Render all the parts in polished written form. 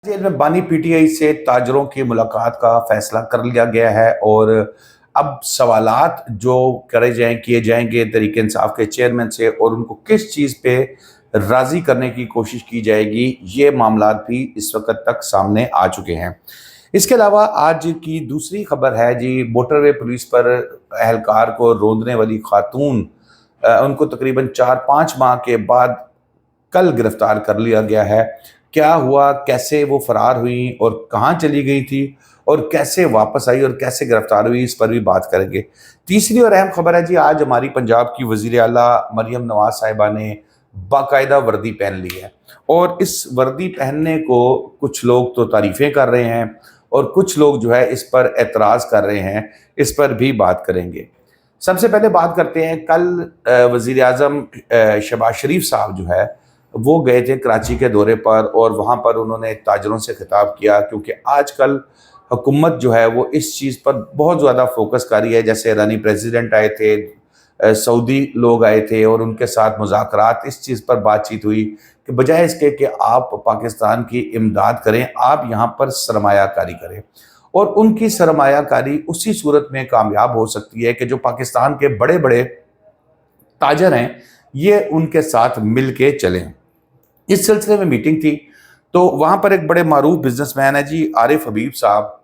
Jail में बानी PTI से ताजरों की मुलाकात का फैसला कर लिया गया है और अब सवालात जो किए जाएंगे तहरीक इंसाफ के चेयरमैन से और उनको किस चीज़ पे राज़ी करने की कोशिश की जाएगी, ये मामलात भी इस वक्त तक सामने आ चुके हैं। इसके अलावा आज की दूसरी खबर है जी, मोटरवे पुलिस पर एहलकार को रोंदने वाली खातून, उनको तकरीबन 4-5 माह के बाद कल गिरफ्तार कर लिया गया है। क्या हुआ, कैसे वो फरार हुई और कहाँ चली गई थी और कैसे वापस आई और कैसे गिरफ्तार हुई, इस पर भी बात करेंगे। तीसरी और अहम खबर है जी, आज हमारी पंजाब की वज़ीर आला मरियम नवाज साहिबा ने बाकायदा वर्दी पहन ली है और इस वर्दी पहनने को कुछ लोग तो तारीफ़ें कर रहे हैं और कुछ लोग जो है इस पर एतराज़ कर रहे हैं। इस पर भी बात करेंगे। सबसे पहले बात करते हैं, कल वज़ीर आज़म शहबाज शरीफ साहब जो है वो गए थे कराची के दौरे पर और वहाँ पर उन्होंने ताजरों से खिताब किया, क्योंकि आजकल हुकूमत जो है वो इस चीज़ पर बहुत ज़्यादा फोकस कर रही है। जैसे ईरानी प्रेसिडेंट आए थे, सऊदी लोग आए थे और उनके साथ मुज़ाकरात इस चीज़ पर बातचीत हुई कि बजाय इसके कि आप पाकिस्तान की इमदाद करें, आप यहाँ पर सरमायाकारी करें। और उनकी सरमायाकारी उसी सूरत में कामयाब हो सकती है कि जो पाकिस्तान के बड़े बड़े ताजर हैं ये उनके साथ मिल के चलें। इस सिलसिले में मीटिंग थी तो वहाँ पर एक बड़े मारूफ बिजनेसमैन है जी, आरिफ हबीब साहब।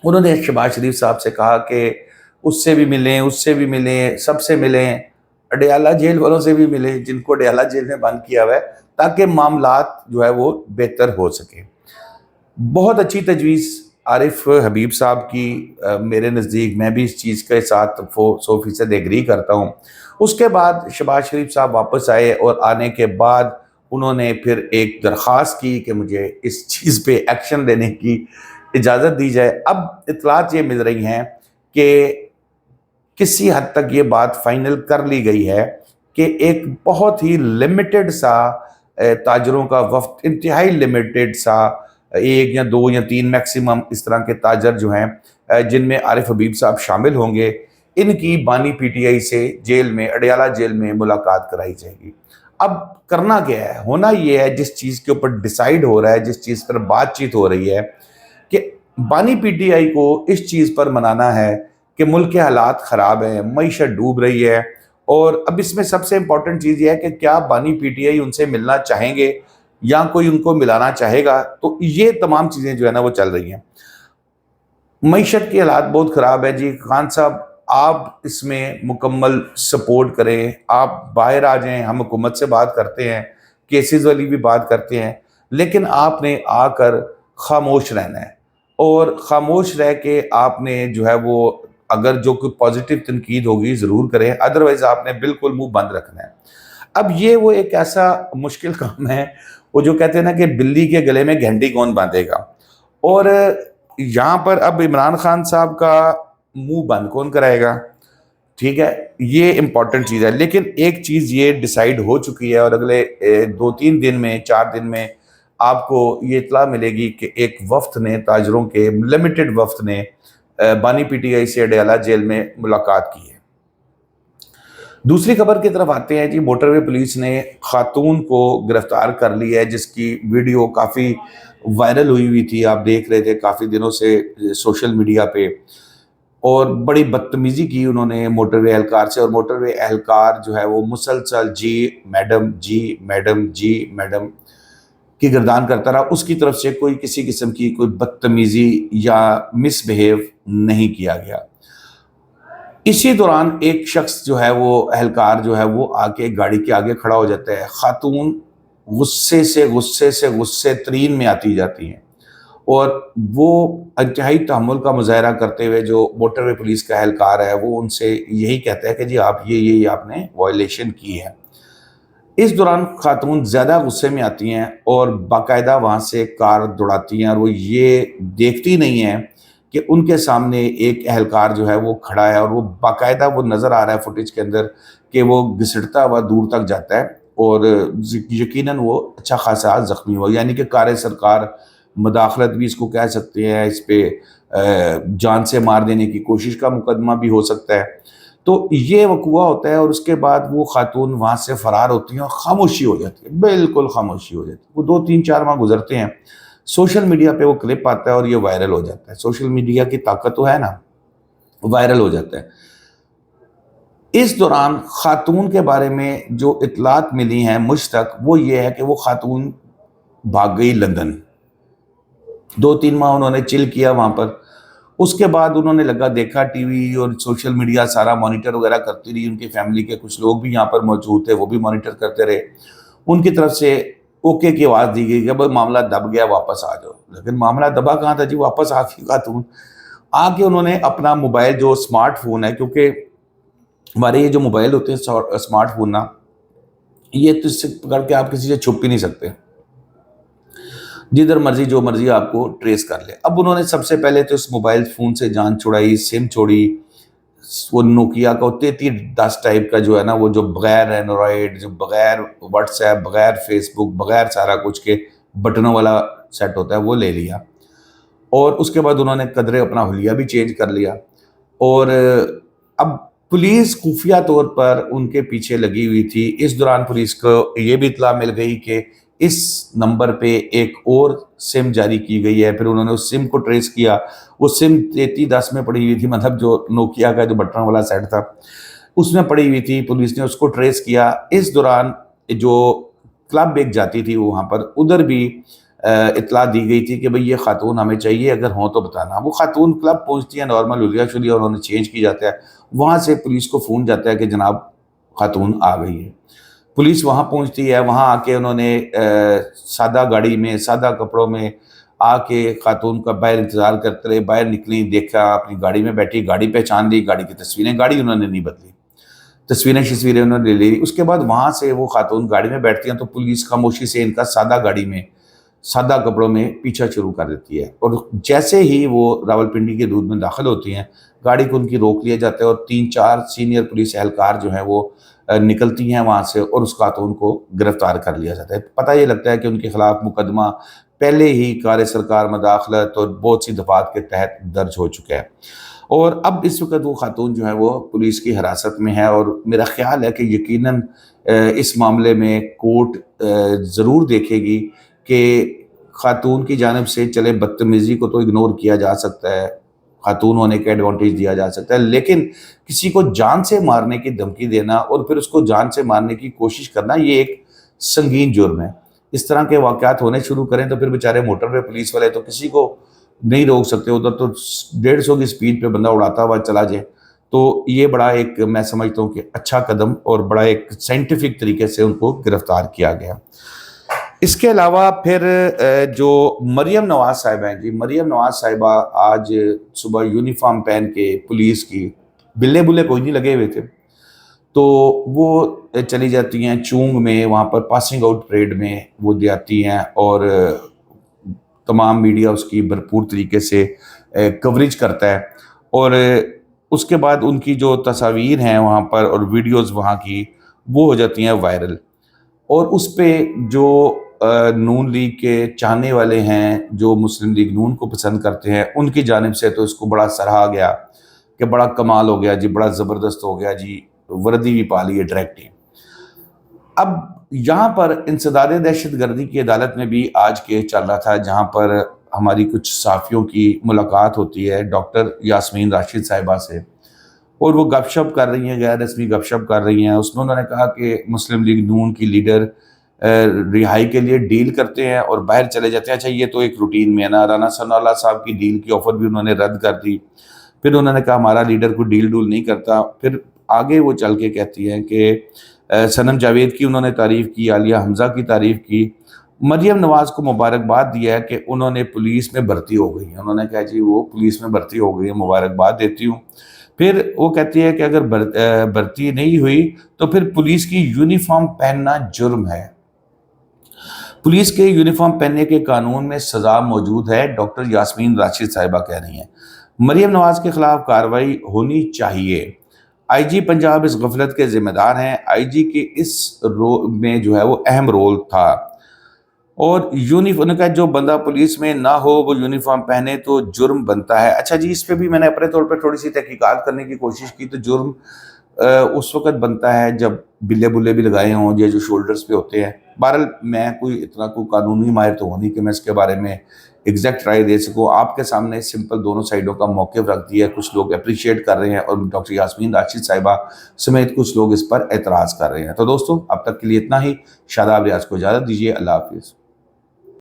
उन्होंने शहबाज शरीफ साहब से कहा कि उससे भी मिलें, उससे भी मिलें, सबसे मिलें, अडयाला जेल वालों से भी मिलें जिनको अडयाला जेल में बंद किया हुआ है, ताकि मामलात जो है वो बेहतर हो सके। बहुत अच्छी तजवीज़ आरिफ हबीब साहब की, मेरे नज़दीक, मैं भी इस चीज़ के साथ 100% एग्री करता हूँ। उसके बाद शहबाज शरीफ साहब वापस आए और आने के बाद उन्होंने फिर एक दरख्वास्त की कि मुझे इस चीज़ पे एक्शन लेने की इजाज़त दी जाए। अब इतलात ये मिल रही हैं कि किसी हद तक ये बात फाइनल कर ली गई है कि एक बहुत ही लिमिटेड सा ताजरों का वफ्द, इंतहाई लिमिटेड सा, 1 या 2 या 3 मैक्सिमम इस तरह के ताजर जो हैं, जिनमें आरिफ हबीब साहब शामिल होंगे, इनकी बानी पीटीआई से जेल में, अडयाला जेल में मुलाकात कराई जाएगी। अब करना क्या है, होना ये है, जिस चीज़ के ऊपर डिसाइड हो रहा है, जिस चीज़ पर बातचीत हो रही है कि बानी पीटीआई को इस चीज़ पर मनाना है कि मुल्क के हालात ख़राब हैं, मईशत डूब रही है। और अब इसमें सबसे इम्पॉर्टेंट चीज़ ये है कि क्या बानी पीटीआई उनसे मिलना चाहेंगे या कोई उनको मिलाना चाहेगा। तो ये तमाम चीज़ें जो है ना वो चल रही हैं। मईशत के हालात बहुत ख़राब है जी। खान साहब, आप इसमें मुकम्मल सपोर्ट करें, आप बाहर आ जाएं, हम हुकूमत से बात करते हैं, केसेस वाली भी बात करते हैं, लेकिन आपने आकर खामोश रहना है और ख़ामोश रह के आपने जो है वो, अगर जो कोई पॉजिटिव तनकीद होगी ज़रूर करें, अदरवाइज़ आपने बिल्कुल मुंह बंद रखना है। अब ये वो एक ऐसा मुश्किल काम है, वो जो कहते हैं ना कि बिल्ली के गले में घंटी कौन बांधेगा। और यहाँ पर अब इमरान खान साहब का मुंह बंद कौन कराएगा, ठीक है, ये इंपॉर्टेंट चीज़ है। लेकिन एक चीज़ ये डिसाइड हो चुकी है और अगले 2-3 दिन में, 4 दिन में आपको ये इतला मिलेगी कि एक वफ्द ने, ताजरों के लिमिटेड वफ्द ने बानी पीटीआई से अडयाला जेल में मुलाकात की है। दूसरी खबर की तरफ आते हैं जी, मोटरवे पुलिस ने खातून को गिरफ्तार कर लिया है जिसकी वीडियो काफ़ी वायरल हुई थी, आप देख रहे थे काफ़ी दिनों से सोशल मीडिया पे। और बड़ी बदतमीज़ी की उन्होंने मोटरवे एहलकार से, और मोटरवे एहलकार जो है वो मुसलसल जी मैडम, जी मैडम, जी मैडम की गर्दान करता रहा। उसकी तरफ से कोई किसी किस्म की कोई बदतमीज़ी या मिसबिहेव नहीं किया गया। इसी दौरान एक शख्स जो है वो, एहलकार जो है वो आके गाड़ी के आगे खड़ा हो जाता है। खातून गुस्से तरीन में आती जाती हैं और वो इंतहाई तहम्मुल का मुजाहरा करते हुए जो मोटरवे पुलिस का एहलकार है वो उनसे यही कहता है कि जी आप ये आपने वायलेशन की है। इस दौरान खातून ज़्यादा गुस्से में आती हैं और बाकायदा वहाँ से कार दौड़ाती हैं और वो ये देखती नहीं हैं कि उनके सामने एक एहलकार जो है वो खड़ा है और वो बाकायदा, वो नज़र आ रहा है फुटेज के अंदर कि वो घिसटता हुआ दूर तक जाता है और यकीनन वो अच्छा खासा ज़ख्मी हुआ। यानी कि कार सरकार मुदाखलत भी इसको कह सकते हैं, इस पर जान से मार देने की कोशिश का मुकदमा भी हो सकता है। तो ये वक़ूआ होता है और उसके बाद वो खातून वहाँ से फ़रार होती हैं और खामोशी हो जाती है, बिल्कुल खामोशी हो जाती है। वो 2-3-4 माह गुजरते हैं, सोशल मीडिया पे वो क्लिप आता है और ये वायरल हो जाता है। सोशल मीडिया की ताकत तो है ना, वायरल हो जाता है। इस दौरान खातून के बारे में जो इतलात मिली हैं मुझ तक, वो ये है कि वो खातून भाग गई लंदन। 2-3 माह उन्होंने चिल किया वहाँ पर। उसके बाद उन्होंने लगा देखा टीवी और सोशल मीडिया सारा मॉनिटर वगैरह करती रही। उनकी फैमिली के कुछ लोग भी यहाँ पर मौजूद थे, वो भी मॉनिटर करते रहे। उनकी तरफ से ओके की आवाज़ दी गई कि भाई मामला दब गया, वापस आ जाओ। लेकिन मामला दबा कहाँ था जी, वापस आ गई खातून। आके उन्होंने अपना मोबाइल जो स्मार्टफोन है, क्योंकि हमारे ये जो मोबाइल होते हैं स्मार्टफोन ना, ये तो इससे पकड़ के आप किसी से छुप ही नहीं सकते, जिधर मर्जी जो मर्जी आपको ट्रेस कर ले। अब उन्होंने सबसे पहले तो इस मोबाइल फ़ोन से जान छुड़ाई, सिम छोड़ी। वो नोकिया का 3310 टाइप का जो है ना, वो जो बगैर एंड्रॉयड, जो बगैर व्हाट्सएप, बगैर फेसबुक, बगैर सारा कुछ के बटनों वाला सेट होता है, वो ले लिया। और उसके बाद उन्होंने कदरे अपना हुलिया भी चेंज कर लिया। और अब पुलिस खुफिया तौर पर उनके पीछे लगी हुई थी। इस दौरान पुलिस को ये भी इत्तला मिल गई कि इस नंबर पे एक और सिम जारी की गई है। फिर उन्होंने उस सिम को ट्रेस किया। वो सिम 3310 में पड़ी हुई थी, मतलब जो नोकिया का जो बटन वाला सेट था उसमें पड़ी हुई थी। पुलिस ने उसको ट्रेस किया। इस दौरान जो क्लब एक जाती थी वहाँ पर, उधर भी इत्तला दी गई थी कि भाई ये खातून हमें चाहिए, अगर हों तो बताना। वो खातून क्लब पहुँचती है, नॉर्मल हुलिया शुलिया उन्होंने चेंज की जाता है। वहाँ से पुलिस को फ़ोन जाता है कि जनाब खातून आ गई है। पुलिस वहाँ पहुँचती है। वहाँ आके उन्होंने सादा गाड़ी में, सादा कपड़ों में आके खातून का बाहर इंतज़ार करते रहे। बाहर निकली, देखा, अपनी गाड़ी में बैठी, गाड़ी पहचान ली, गाड़ी की तस्वीरें, गाड़ी उन्होंने नहीं बदली, तस्वीरें उन्होंने ले ली। उसके बाद वहाँ से वो खातून गाड़ी में बैठती हैं तो पुलिस खामोशी से इनका सादा गाड़ी में, सादा कपड़ों में पीछा शुरू कर देती है। और जैसे ही वो रावलपिंडी के दूध में दाखिल होती हैं, गाड़ी को उनकी रोक लिया जाता है और 3-4 सीनियर पुलिस एहलकार जो हैं वो निकलती हैं वहाँ से और उस खातून को गिरफ्तार कर लिया जाता है। पता ये लगता है कि उनके खिलाफ मुकदमा पहले ही कार सरकार मदाखलत और बहुत सी दफात के तहत दर्ज हो चुका है। और अब इस वक्त वो खातून जो है वो पुलिस की हिरासत में है। और मेरा ख्याल है कि यकीनन इस मामले में कोर्ट ज़रूर देखेगी कि खातून की जानिब से, चले बदतमीज़ी को तो इग्नोर किया जा सकता है, खातून होने का एडवांटेज दिया जा सकता है, लेकिन किसी को जान से मारने की धमकी देना और फिर उसको जान से मारने की कोशिश करना, ये एक संगीन जुर्म है। इस तरह के वाक़यात होने शुरू करें तो फिर बेचारे मोटर पे पुलिस वाले तो किसी को नहीं रोक सकते। उधर तो 150 की स्पीड पे बंदा उड़ाता हुआ चला जाए। तो ये बड़ा एक, मैं समझता हूँ कि अच्छा कदम और बड़ा एक साइंटिफिक तरीके से उनको गिरफ्तार किया गया। इसके अलावा फिर जो मरियम नवाज साहिबा हैं जी, मरियम नवाज साहिबा आज सुबह यूनिफॉर्म पहन के पुलिस की, बिल्ले बुल्ले कोई नहीं लगे हुए थे, तो वो चली जाती हैं चूंग में, वहाँ पर पासिंग आउट परेड में वो जाती हैं और तमाम मीडिया उसकी भरपूर तरीके से कवरेज करता है। और उसके बाद उनकी जो तस्वीर हैं वहाँ पर और वीडियोज़ वहाँ की, वो हो जाती हैं वायरल। और उस पे जो नून लीग के चाहने वाले हैं, जो मुस्लिम लीग नून को पसंद करते हैं, उनकी जानिब से तो इसको बड़ा सराहा गया कि बड़ा कमाल हो गया जी, बड़ा ज़बरदस्त हो गया जी, वर्दी भी पा ली है डायरेक्ट ही। अब यहाँ पर इंसदाद दहशत गर्दी की अदालत में भी आज केस चल रहा था, जहाँ पर हमारी कुछ सहाफ़ियों की मुलाकात होती है डॉक्टर यास्मीन राशिद साहिबा से, और वो गपशप कर रही हैं, गैर रस्मी गपशप कर रही हैं। उसमें उन्होंने कहा कि मुस्लिम लीग नून की लीडर रिहाई के लिए डील करते हैं और बाहर चले जाते हैं। अच्छा, ये तो एक रूटीन में है ना। राना सनाउल्लाह साहब की डील की ऑफ़र भी उन्होंने रद्द कर दी। फिर उन्होंने कहा हमारा लीडर कोई डील डूल नहीं करता। फिर आगे वो चल के कहती हैं कि सनम जावेद की उन्होंने तारीफ़ की, आलिया हमज़ा की तारीफ़ की, मरियम नवाज़ को मुबारकबाद दिया है कि उन्होंने पुलिस में भर्ती हो गई हैं। उन्होंने कहा जी वो पुलिस में भर्ती हो गई है, मुबारकबाद देती हूँ। फिर वो कहती है कि अगर भर्ती नहीं हुई तो फिर पुलिस की यूनिफॉर्म पहनना जुर्म है। पुलिस के यूनिफॉर्म पहनने के कानून में सज़ा मौजूद है, डॉक्टर यास्मीन राशिद साहिबा कह रही हैं। मरियम नवाज़ के खिलाफ कार्रवाई होनी चाहिए। आईजी पंजाब इस गफलत के ज़िम्मेदार हैं। आईजी के इस रोल में जो है वो अहम रोल था। और यूनिफॉर्म का जो बंदा पुलिस में ना हो वो यूनिफॉर्म पहने तो जुर्म बनता है। अच्छा जी, इस पे भी मैंने अपने तौर पर थोड़ी सी तहकीकात करने की कोशिश की तो जुर्म اس وقت بنتا ہے جب بلے بلے بھی لگائے ہوں یا جو شولڈرز پہ ہوتے ہیں. بہرحال میں کوئی قانونی ماہر تو ہوں نہیں کہ میں اس کے بارے میں ایگزیکٹ رائے دے سکوں. آپ کے سامنے سمپل دونوں سائیڈوں کا موقف رکھ دیا. کچھ لوگ اپریشیٹ کر رہے ہیں اور ڈاکٹر یاسمین راشد صاحبہ سمیت کچھ لوگ اس پر اعتراض کر رہے ہیں. تو دوستو اب تک کے لیے اتنا ہی. شاداب ریاض کو اجازت دیجیے. اللہ حافظ.